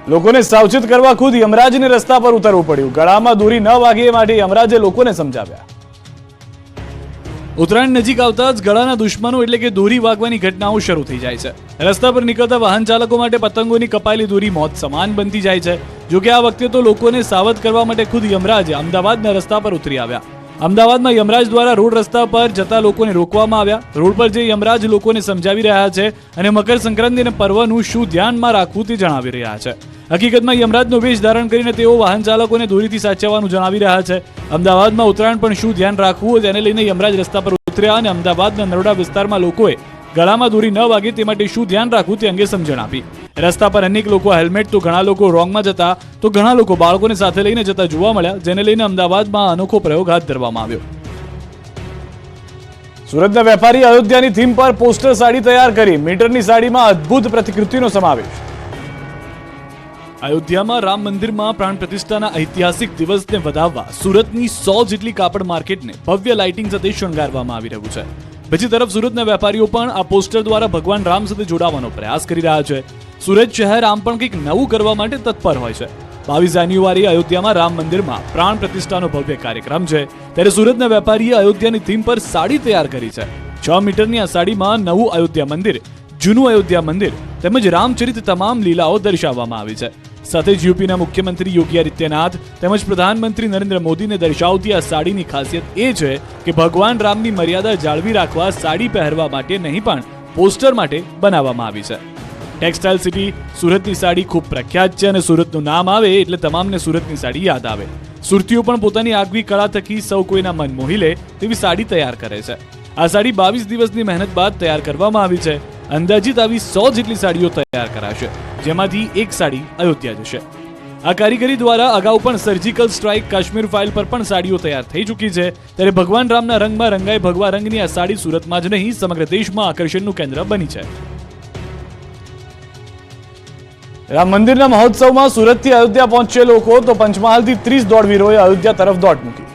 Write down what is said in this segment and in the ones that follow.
લોકોને સાવચેત કરવા ખુદ યમરાજને રસ્તા પર ઉતરવું પડ્યું. ગળામાં દોરી ન વાગે એ માટે યમરાજે લોકોને સમજાવ્યા. ઉત્તરાયણ નજીક આવતા જ ગળાના દુશ્મનો એટલે કે દોરી વાગવાની ઘટનાઓ શરૂ થઈ જાય છે. રસ્તા પર નીકળતા વાહન ચાલકો માટે પતંગોની કપાયેલી દોરી મોત સમાન બનતી જાય છે. જોકે આ વખતે તો લોકોને સાવધ કરવા માટે ખુદ યમરાજ અમદાવાદના રસ્તા પર ઉતરી આવ્યા. અમદાવાદમાં યમરાજ દ્વારા રોડ રસ્તા પર જતા લોકોને રોકવામાં આવ્યા. રોડ પર જે યમરાજ લોકોને સમજાવી રહ્યા છે અને મકર સંક્રાંતિના પર્વનું શું ધ્યાનમાં રાખવું તે જણાવી રહ્યા છે. હકીકતમાં યમરાજનો વેશ ધારણ કરીને તેઓ વાહન ચાલકોને દોરીથી સાચવવાનું જણાવી રહ્યા છે. અમદાવાદમાં ઉત્તરાયણ પણ શું ધ્યાન રાખવું તેને લઈને યમરાજ રસ્તા પર ઉતર્યા અને અમદાવાદના નરોડા વિસ્તારમાં લોકોએ ગળામાં દોરી ન વાગે તે માટે શું ધ્યાન રાખવું તે અંગે સમજણ આપી. રસ્તા પર અનેક લોકો હેલ્મેટ તો ઘણા લોકો રોંગમાં જતા તો ઘણા લોકો બાળકોને સાથે લઈને જતા જોવા મળ્યા, જેને લઈને અમદાવાદમાં અનોખો પ્રયોગ હાથ ધરવામાં આવ્યો. સુરતના વેપારી અયોધ્યાની થીમ પર પોસ્ટર સાડી તૈયાર કરી. મીટરની સાડીમાં અદ્ભુત પ્રતિકૃતિનો સમાવેશ. અયોધ્યામાં રામ મંદિરમાં પ્રાણ પ્રતિષ્ઠાના ઐતિહાસિક દિવસને વધાવવા સુરતની 100 જેટલી કાપડ માર્કેટને ભવ્ય લાઇટિંગ સાથે શણગારવામાં આવી રહ્યું છે. બીજી તરફ સુરતના વેપારીઓ પણ આ પોસ્ટર દ્વારા ભગવાન રામ સાથે જોડાવાનો પ્રયાસ કરી રહ્યા છે. સુરત શહેર આમ પણ કંઈક નવું કરવા માટે તત્પર હોય છે. 22 જાન્યુઆરીએ અયોધ્યામાં રામ મંદિરમાં પ્રાણ પ્રતિષ્ઠાનો ભવ્ય કાર્યક્રમ છે. ત્યારે સુરતના વેપારીએ અયોધ્યાની થીમ પર સાડી તૈયાર કરી છે. 6 મીટરની આ સાડીમાં નવું અયોધ્યા મંદિર, જૂનું અયોધ્યા મંદિર તેમજ રામચરિત તમામ લીલાઓ દર્શાવવામાં આવી છે. સાથે જ યુપીના મુખ્યમંત્રી યોગી આદિત્યનાથ તેમજ પ્રધાનમંત્રી નરેન્દ્ર મોદીને દર્શાવતી આ સાડીની ખાસિયત એ છે કે ભગવાન રામની મર્યાદા જાળવી રાખવા સાડી પહેરવા માટે નહીં પણ પોસ્ટર માટે બનાવવામાં આવી છે. ટેક્સટાઇલ સિટી સુરતની સાડી ખૂબ પ્રખ્યાત છે અને સુરતનું નામ આવે એટલે તમામને સુરતની સાડી યાદ આવે. સુરતીઓ પણ પોતાની આગવી કળા થકી સૌ કોઈના મન મોહી લે તેવી સાડી તૈયાર કરે છે. આ સાડી 22 દિવસની મહેનત બાદ તૈયાર કરવામાં આવી છે. અંદાજિત આવી 100 જેટલી સાડીઓ તૈયાર કરાશે, જેમાંથી એક સાડી અયોધ્યા જશે. આ કારીગરી દ્વારા અગાઉ પણ સર્જિકલ સ્ટ્રાઇક, કાશ્મીર ફાઇલ પર પણ સાડીઓ તૈયાર થઈ ચૂકી છે. ત્યારે ભગવાન રામના રંગમાં રંગાઈ ભગવા રંગની આ સાડી સુરતમાં જ નહીં સમગ્ર દેશમાં આકર્ષણનું કેન્દ્ર બની છે. રામ મંદિરના મહોત્સવમાં સુરતથી અયોધ્યા પહોંચે લોકો તો પંચમહાલથી 30 દોડવીરોએ અયોધ્યા તરફ દોટ મૂકી.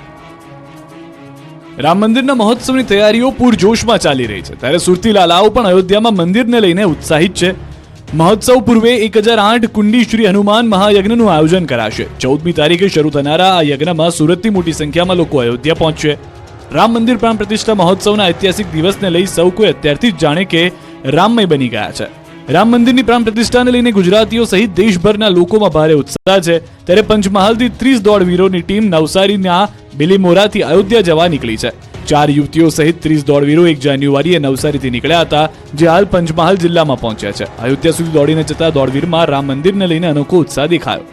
રામ મંદિરના મહોત્સવની તૈયારીઓ પૂરજોશમાં ચાલી રહી છે. ત્યારે સુરતી લાલાઓ પણ અયોધ્યામાં મંદિરને લઈને ઉત્સાહિત છે. મહોત્સવ પૂર્વે 1008 કુંડી શ્રી હનુમાન મહાયજ્ઞનું આયોજન કરાશે. 14મી તારીખે શરૂ થનારા આ યજ્ઞમાં સુરતથી મોટી સંખ્યામાં લોકો અયોધ્યા પહોંચશે. રામ મંદિર પ્રાણ પ્રતિષ્ઠા મહોત્સવના ઐતિહાસિક દિવસને લઈ સૌ કોઈ અત્યારથી જ જાણે કે રામમય બની ગયા છે. રામ મંદિરની પ્રાણ પ્રતિષ્ઠાને લઈને ગુજરાતીઓ સહિત દેશભરના લોકોમાં ભારે ઉત્સાહ છે. ત્યારે પંચમહાલથી 30 દોડવીરોની ટીમ નવસારીના બિલીમોરાથી અયોધ્યા જવા નીકળી છે. 4 યુવતીઓ સહિત 30 દોડવીરો 1 જાન્યુઆરીએ નવસારીથી નીકળ્યા હતા, જે હાલ પંચમહાલ જિલ્લામાં પહોંચ્યા છે. અયોધ્યા સુધી દોડીને જતા દોડવીરમાં રામ મંદિરને લઈને અનોખો ઉત્સાહ દેખાયો.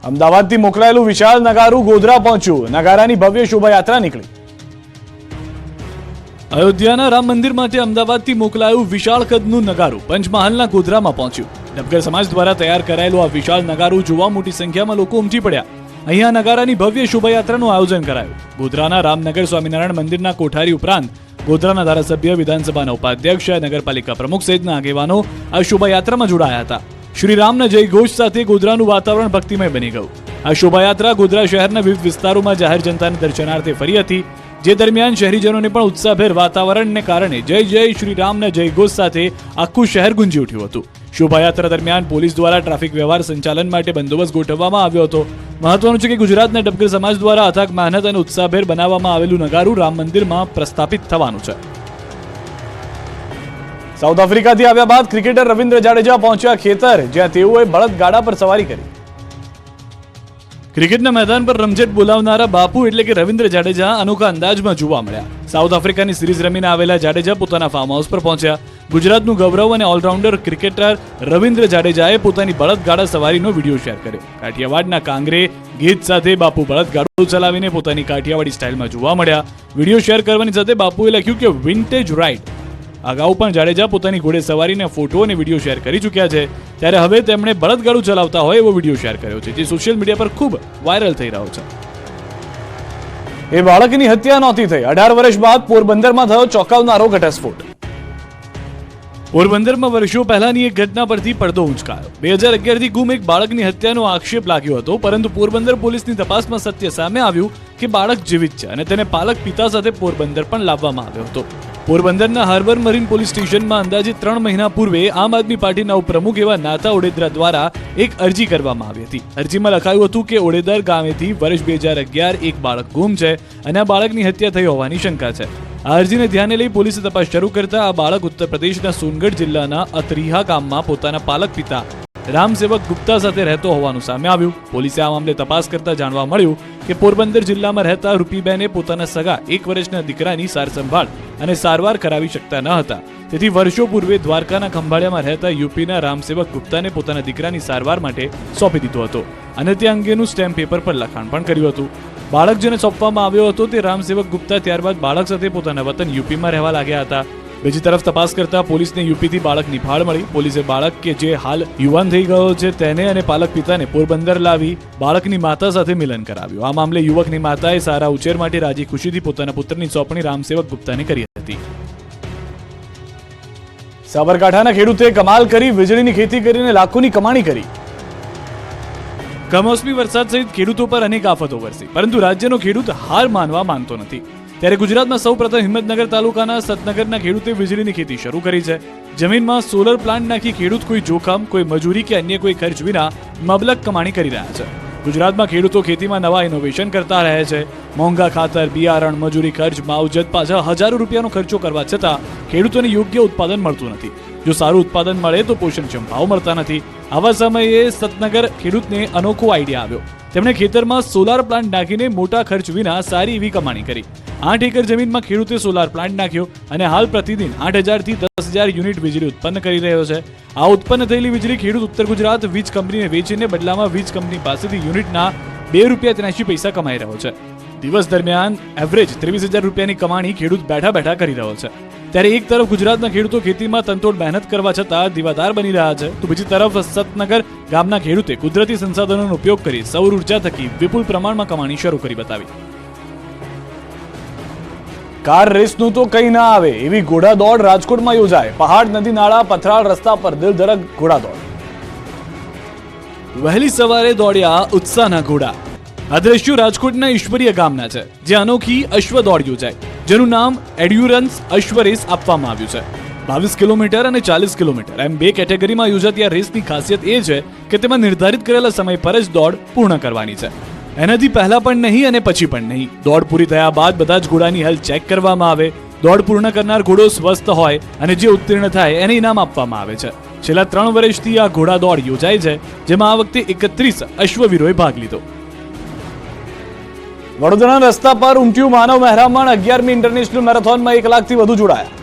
અમદાવાદથી મોકલાયેલું વિશાળ નગારું ગોધરા પહોંચ્યું. નગારાની ભવ્ય શોભાયાત્રા નીકળી. અયોધ્યાના રામ મંદિર માટે અમદાવાદથી મોકલાયું વિશાળ કદનું નગારું પંચમહાલના ગોધરામાં પહોંચ્યું. ડબગર સમાજ દ્વારા તૈયાર કરાયેલું આ વિશાળ નગારું જોવા મોટી સંખ્યામાં લોકો ઉમટી પડ્યા. અહીંયા નગારાની ભવ્ય શોભાયાત્રાનું આયોજન કરાયું. ગોધરાના રામનગર સ્વામિનારાયણ મંદિરના કોઠારી ઉપરાંત ગોધરાના ધારાસભ્ય, વિધાનસભાના ઉપાધ્યક્ષ, નગરપાલિકા પ્રમુખ સહિતના આગેવાનો આ શોભાયાત્રામાં જોડાયા હતા. શ્રી રામના જય ઘોષ સાથે ગોધરાનું વાતાવરણ ભક્તિમય બની ગયું. આ શોભાયાત્રા ગોધરા શહેરના વિવિધ વિસ્તારોમાં જાહેર જનતાને દર્શનાર્થે ફરી હતી. જે દરમિયાન શહેરીજનોને પણ ઉત્સાહભેર વાતાવરણને કારણે જય જય શ્રી રામના જય ઘોષ સાથે આખું શહેર ગુંજી ઉઠ્યું હતું. શોભાયાત્રા દરમિયાન પોલીસ દ્વારા ટ્રાફિક વ્યવહાર સંચાલન માટે બંદોબસ્ત ગોઠવવામાં આવ્યો હતો. મહત્વનું છે કે ગુજરાતના ડબગર સમાજ દ્વારા અથાગ મહેનત અને ઉત્સાહભેર બનાવવામાં આવેલું નગારું રામ મંદિરમાં પ્રસ્થાપિત થવાનું છે. સાઉથ આફ્રિકાથી આવ્યા બાદ ક્રિકેટર રવિન્દ્ર જાડેજા પહોંચ્યા ખેતર, જ્યાં તેઓએ બળદગાડા પર સવારી કરી. ક્રિકેટના મેદાન પર રમઝટ બોલાવનારા બાપુ એટલે કે રવિન્દ્ર જાડેજા અનોખા અંદાજમાં જોવા મળ્યા. સાઉથ આફ્રિકાની સિરીઝ રમીને આવેલા જાડેજા પોતાના ફાર્મ હાઉસ પર પહોંચ્યા. ગુજરાતનું ગૌરવ અને ઓલરાઉન્ડર ક્રિકેટર રવિન્દ્ર જાડેજાએ પોતાની બળદગાડા સવારીનો વિડીયો શેર કર્યો. કાઠિયાવાડના કાંગરે ગીત સાથે બાપુ બળદગાડું ચલાવીને પોતાની કાઠિયાવાડી સ્ટાઇલમાં જોવા મળ્યા. વિડીયો શેર કરવાની સાથે બાપુએ લખ્યું કે વિન્ટેજ રાઇડ. અગાઉ પણ જાડેજા પોતાની ઘોડે સવારીના ફોટો અને વિડીયો શેર કરી ચૂક્યા છે. ત્યારે હવે તેમણે બળદગાડું ચલાવતા હોય એવો વિડીયો શેર કર્યો છે, જે સોશિયલ મીડિયા પર ખૂબ વાયરલ થઈ રહ્યો છે. એ બાળકની હત્યા નહોતી થઈ. 18 વર્ષ બાદ પોરબંદરમાં થયો ચોંકાવનારો ઘટસ્ફોટ. પોરબંદરમાં વર્ષો પહેલાની એક ઘટના પરથી પડદો ઉંચકાયો. 2011થી ગુમ એક બાળકની હત્યાનો આક્ષેપ લાગ્યો હતો, પરંતુ પોરબંદર પોલીસની તપાસમાં સત્ય સામે આવ્યું કે બાળક જીવિત છે અને તેને પાલક પિતા સાથે પોરબંદર પણ લાવવામાં આવ્યો હતો. પોરબંદરના હાર્બર મરીન પોલીસ સ્ટેશનમાં અંદાજે 3 મહિના પૂર્વે આમ આદમી પાર્ટીના ઉપપ્રમુખ એવા નાતા ઓડેદરા દ્વારા એક અરજી કરવામાં આવી હતી. અરજીમાં લખાયું હતું કે ઓડેદર ગામેથી વર્ષ 2011 એક બાળક ગુમ છે અને આ બાળકની હત્યા થઈ હોવાની શંકા છે. આ અરજીને ધ્યાને લઈ પોલીસે તપાસ શરૂ કરતા આ બાળક ઉત્તર પ્રદેશના સોનગઢ જિલ્લાના અતરીહા ગામમાં પોતાના પાલક પિતા રામસેવક ગુપ્તા સાથે રહેતો હોવાનું સામે આવ્યું. પોલીસે આ મામલે તપાસ કરતા જાણવા મળ્યું કે પોરબંદર જિલ્લામાં રહેતા રૂપીબેને પોતાના સગા 1 વર્ષના દીકરાની સારસંભાળ અને સારવાર કરાવી શકતા ન હતા. તેથી વર્ષો પૂર્વે દ્વારકાના ખંભાળિયામાં રહેતા યુપીના રામસેવક ગુપ્તાને પોતાના દીકરાની સારવાર માટે સોંપી દીધો હતો અને તે અંગેનું સ્ટેમ્પ પેપર પર લખાણ પણ કર્યું હતું. બાળક જેને સોંપવામાં આવ્યો હતો તે રામસેવક ગુપ્તા ત્યારબાદ બાળક સાથે પોતાના વતન યુપીમાં રહેવા લાગ્યા હતા. બીજી તરફ તપાસ કરતા પોલીસને યુપીથી બાળકની ભાળ મળી. પોલીસે બાળક કે જે હાલ યુવાન થઈ ગયો છે તેને અને પાલક પિતાને પોરબંદર લાવી બાળકની માતા સાથે મિલન કરાવ્યું. આ મામલે યુવકની માતાએ સારા ઉછેર માટે રાજી ખુશીથી પોતાના પુત્રની સોંપણી રામસેવક ગુપ્તાને કરી હતી. સાબરકાંઠાના ખેડૂતે કમાલ કરી, વીજળીની ખેતી કરીને લાખોની કમાણી કરી. કમોસમી વરસાદ સહિત ખેડૂતો પર અનેક આફતો વરસી, પરંતુ રાજ્યનો ખેડૂત હાર માનવા માંગતો નથી. ત્યારે ગુજરાતમાં સૌપ્રથમ હિંમતનગર તાલુકાના સતનગરના ખેડૂતે વીજળીની ખેતી શરૂ કરી છે. જમીનમાં સોલર પ્લાન્ટ નાખી ખેડૂત કોઈ જોખમ, કોઈ મજૂરી કે અન્ય કોઈ ખર્ચ વિના મબલક કમાણી કરી રહ્યા છે. ગુજરાતમાં ખેડૂતો ખેતીમાં નવા ઇનોવેશન કરતા રહે છે. મોંઘા ખાતર, બિયારણ, મજૂરી ખર્ચ, માવજત પાછળ હજારો રૂપિયાનો ખર્ચો કરવા છતાં ખેડૂતોને યોગ્ય ઉત્પાદન મળતું નથી. જો સારું ઉત્પાદન મળે તો પોષણક્ષમ ભાવ મળતા નથી. આવા સમયે સતનગર ખેડૂતને અનોખો આઈડિયા આવ્યો. તેમણે ખેતરમાં સોલાર પ્લાન્ટ નાખીને મોટા ખર્ચ વિના સારી એવી કમાણી કરી. 8 એકર જમીનમાં ખેડૂતે સોલાર પ્લાન્ટ નાખ્યો અને હાલ પ્રતિદિન 8,000 થી 10,000 યુનિટ વીજળી ઉત્પન્ન કરી રહ્યો છે. આ ઉત્પન્ન થયેલી વીજળી ખેડૂત ઉત્તર ગુજરાત વીજ કંપનીને વેચીને બદલામાં વીજ કંપની પાસેથી યુનિટના ₹2.83 કમાઈ રહ્યો છે. દિવસ દરમિયાન એવરેજ 23,000 રૂપિયાની કમાણી ખેડૂત બેઠા બેઠા કરી રહ્યો છે. ત્યારે એક તરફ ગુજરાતના ખેડૂતો ખેતીમાં તનતોડ મહેનત કરવા છતાં દીવાદાર બની રહ્યા છે, તો બીજી તરફ સતનગર ગામના ખેડૂતે કુદરતી સંસાધનોનો ઉપયોગ કરી સૌર ઉર્જા થકી વિપુલ પ્રમાણમાં કમાણી શરૂ કરી બતાવી. કાર રેસનું તો કંઈ ના આવે એવી ઘોડા દોડ રાજકોટમાં યોજાય. પહાડ, નદી, નાળા, પથરાળ રસ્તા પર દિલધડક ઘોડા દોડ. વહેલી સવારે દોડ્યા ઉત્સાહના ઘોડા. આ દ્રશ્યો રાજકોટના ઈશ્વરીય ગામના છે, જે અનોખી અશ્વ દોડ યોજાય, જેનું નામ એડ્યુરન્સ અશ્વ રેસ આપવામાં આવ્યું છે. 22 કિલોમીટર અને 40 કિલોમીટર એમ 2 કેટેગરીમાં યોજાતી આ રેસની ખાસિયત એ છે કે તેમાં નિર્ધારિત કરેલા સમય પર જ દોડ પૂર્ણ કરવાની છે. એનાથી પહેલા પણ નહીં અને પછી પણ નહીં. દોડ પૂરી થયા બાદ બધા જ ઘોડાની હેલ્થ ચેક કરવામાં આવે. દોડ પૂર્ણ કરનાર ઘોડો સ્વસ્થ હોય અને જે ઉત્તીર્ણ થાય એને ઇનામ આપવામાં આવે છે. છેલ્લા 3 વર્ષથી આ ઘોડા દોડ યોજાય છે, જેમાં આ વખતે 31 અશ્વવીરોએ ભાગ લીધો. વડોદરાના રસ્તા પર ઉમટ્યું માનવ મહેરામણ. 11મી ઇન્ટરનેશનલ મેરેથોનમાં 1 લાખથી વધુ જોડાયા.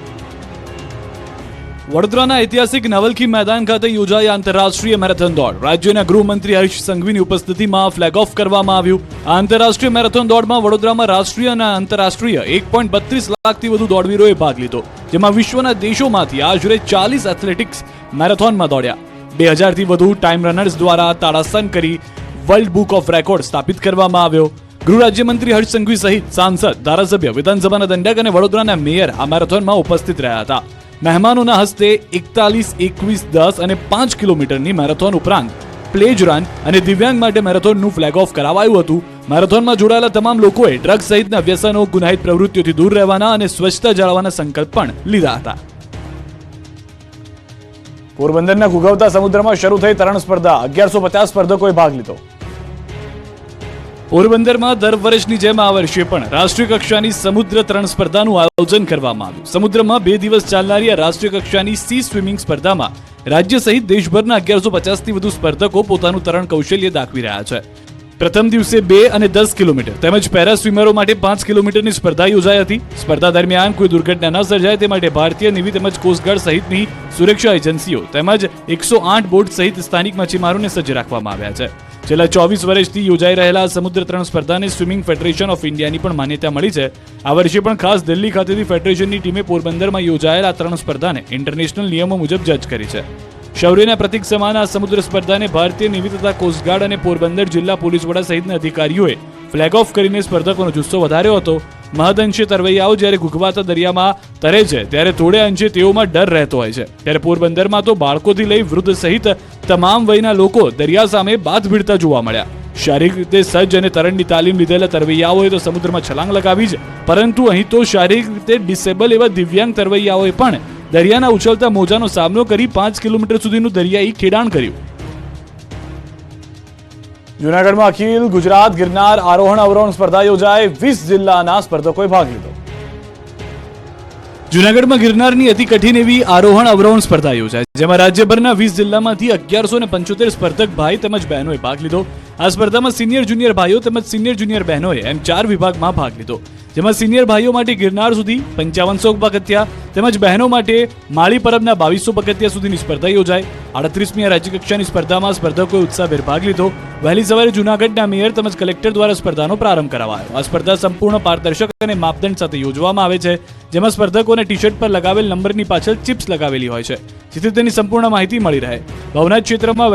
વડોદરાના ઐતિહાસિક નવલખી મેદાન ખાતે યોજાઈ આંતરરાષ્ટ્રીય મેરેથોન દોડ. રાજ્યના ગૃહમંત્રી હર્ષ સંઘવીની ઉપસ્થિતિમાં ફ્લેગ ઓફ કરવામાં આવ્યું. આ આંતરરાષ્ટ્રીય મેરેથોન દોડમાં વડોદરામાં રાષ્ટ્રીય અને આંતરરાષ્ટ્રીય 1.32 લાખથી વધુ દોડવીરોએ ભાગ લીધો, જેમાં વિશ્વના દેશોમાંથી આશરે 40 એથ્લેટિક્સ મેરેથોનમાં દોડ્યા. 2000 થી વધુ ટાઈમ રનર્સ દ્વારા તાડાસન કરી વર્લ્ડ બુક ઓફ રેકોર્ડ સ્થાપિત કરવામાં આવ્યો. ગૃહ રાજ્યમંત્રી હર્ષ સંઘવી સહિત સાંસદ, ધારાસભ્ય, વિધાનસભાના દંડક અને વડોદરાના મેયર આ મેરેથોનમાં ઉપસ્થિત રહ્યા હતા. મહેમાનોના હસ્તે 41, 21, 10 અને 5 કિલોમીટરની મેરેથોન ઉપરાંત પ્લેજ રન અને દિવ્યાંગ માટે મેરેથોનનું ફ્લેગ ઓફ કરાવાયું હતું. મેરેથોનમાં જોડાયેલા તમામ લોકોએ ડ્રગ્સ સહિતના વ્યસનો, ગુનાહિત પ્રવૃત્તિઓથી દૂર રહેવાના અને સ્વચ્છતા જાળવવાના સંકલ્પ પણ લીધા હતા. પોરબંદરના ઘૂઘવતા સમુદ્રમાં શરૂ થઈ તરણ સ્પર્ધા. 1150 સ્પર્ધકોએ ભાગ લીધો. પોરબંદરમાં દર વર્ષની જેમ આ વર્ષે પણ રાષ્ટ્રીય કક્ષાની સમુદ્ર તરણ સ્પર્ધાનું આયોજન કરવામાં આવ્યું. સમુદ્રમાં 2 દિવસ ચાલનારી આ રાષ્ટ્રીય કક્ષાની સી સ્વિમિંગ સ્પર્ધામાં રાજ્ય સહિત દેશભરના 1150થી વધુ સ્પર્ધકો પોતાનું તરણ કૌશલ્ય દાખવી રહ્યા છે. પ્રથમ દિવસે 2 અને 10 કિલોમીટર તેમજ પેરા સ્વિમરો માટે 5 કિલોમીટરની સ્પર્ધા યોજાઈ હતી. સ્પર્ધા દરમિયાન કોઈ દુર્ઘટના ન સર્જાય તે માટે ભારતીય નેવી તેમજ કોસ્ટગાર્ડ સહિતની સુરક્ષા એજન્સીઓ તેમજ 108 બોટ સહિત સ્થાનિક મચ્છીમારોને સજ્જ રાખવામાં આવ્યા છે. છેલ્લા 24 વર્ષથી યોજાઈ રહેલા સમુદ્ર તરણ સ્પર્ધાને સ્વિમિંગ ફેડરેશન ઓફ ઇન્ડિયાની પણ માન્યતા મળી છે. આ વર્ષે પણ ખાસ દિલ્હી ખાતેથી ફેડરેશનની ટીમે પોરબંદરમાં યોજાયેલા આ તરણ સ્પર્ધાને ઇન્ટરનેશનલ નિયમો મુજબ જજ કરી છે. શૌર્યના પ્રતીક સમાન આ સમુદ્ર સ્પર્ધાને ભારતીય નેવી તથા કોસ્ટગાર્ડ અને પોરબંદર જિલ્લા પોલીસ વડા સહિતના અધિકારીઓએ ફ્લેગ ઓફ કરીને સ્પર્ધકોનો જુસ્સો વધાર્યો હતો. મહદઅંશે તરવૈયાઓ જ્યારે ઘૂઘવાતા દરિયામાં તરે છે ત્યારે થોડે અંશે તેઓમાં ડર રહેતો હોય છે. ત્યારે પોરબંદરમાં તો બાળકોથી લઈ વૃદ્ધ સહિત તમામ વયના લોકો દરિયા સામે બાથ ભીડતા જોવા મળ્યા. શારીરિક રીતે સજ્જ અને તરણની તાલીમ લીધેલા તરવૈયાઓએ તો સમુદ્રમાં છલાંગ લગાવી છે, પરંતુ અહીં તો શારીરિક રીતે ડિસેબલ એવા દિવ્યાંગ તરવૈયાઓએ પણ દરિયાના ઉછળતા મોજાનો સામનો કરી 5 કિલોમીટર સુધીનું દરિયાઈ ખેડાણ કર્યું. જૂનાગઢમાં અખિલ ગુજરાત ગિરનાર આરોહણ અવરોહણ સ્પર્ધા યોજાઈ. 20 જિલ્લાના સ્પર્ધકોએ ભાગ લીધો. જૂનાગઢમાં ગિરનારની અતિ કઠિન એવી આરોહણ અવરોહણ સ્પર્ધા યોજાઈ, જેમાં રાજ્યભરના 20 જિલ્લામાંથી 1175 સ્પર્ધક ભાઈ તેમજ બહેનોએ ભાગ લીધો. આ સ્પર્ધામાં સિનિયર જુનિયર ભાઈઓ તેમજ સિનિયર જુનિયર બહેનોએ એમ 4 વિભાગમાં ભાગ લીધો, જેમાં સિનિયર ભાઈઓ માટે ગિરનાર સુધી 5500 પગથિયા તેમજ બહેનો માટે માળી પરબના 2200 પગથિયા સુધીની સ્પર્ધા યોજાઈ. 38મી રાજ્યકક્ષાની સ્પર્ધામાં સ્પર્ધકોએ ઉત્સાહભેર ભાગ લીધો. વહેલી સવારે જૂનાગઢના મેયર તેમજ કલેક્ટર દ્વારા સ્પર્ધાનો પ્રારંભ કરાવાયો. આ સ્પર્ધા સંપૂર્ણ પારદર્શક અને માપદંડ સાથે યોજવામાં આવે છે, જેમાં સ્પર્ધકોને ટી શર્ટ પર લગાવેલ નંબરની પાછળ ચિપ્સ લગાવેલી હોય છે, જેથી તેની સંપૂર્ણ માહિતી મળી રહે. ભવનાથ ક્ષેત્રમાં